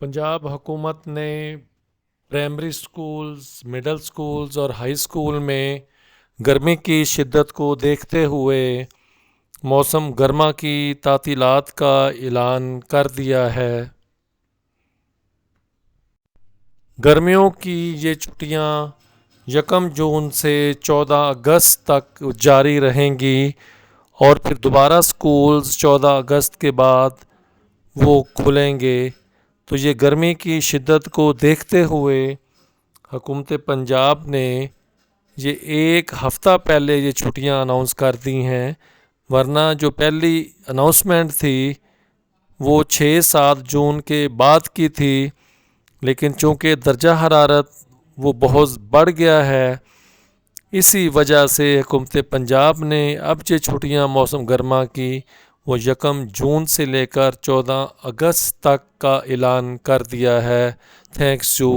पंजाब हुकूमत ने primary schools, middle schools और हाई स्कूल में गर्मी की शिद्दत को देखते हुए मौसम गर्मा की तातीलात का ऐलान कर दिया है। गर्मियों की ये छुट्टियां 1 जून से 14 अगस्त तक जारी रहेंगी और फिर दोबारा स्कूल्स 14 अगस्त के बाद वो खुलेंगे। तो ये गर्मी की शिद्दत को देखते हुए हुकूमत पंजाब ने ये एक हफ़्ता पहले ये छुट्टियां अनाउंस कर दी हैं, वरना जो पहली अनाउंसमेंट थी वो 6-7 जून के बाद की थी। लेकिन चूँकि दर्जा हरारत वो बहुत बढ़ गया है, इसी वजह से हुकूमत पंजाब ने अब जो छुट्टियां मौसम गर्मा की वो 1 जून से लेकर 14 अगस्त तक का ऐलान कर दिया है। Thanks you.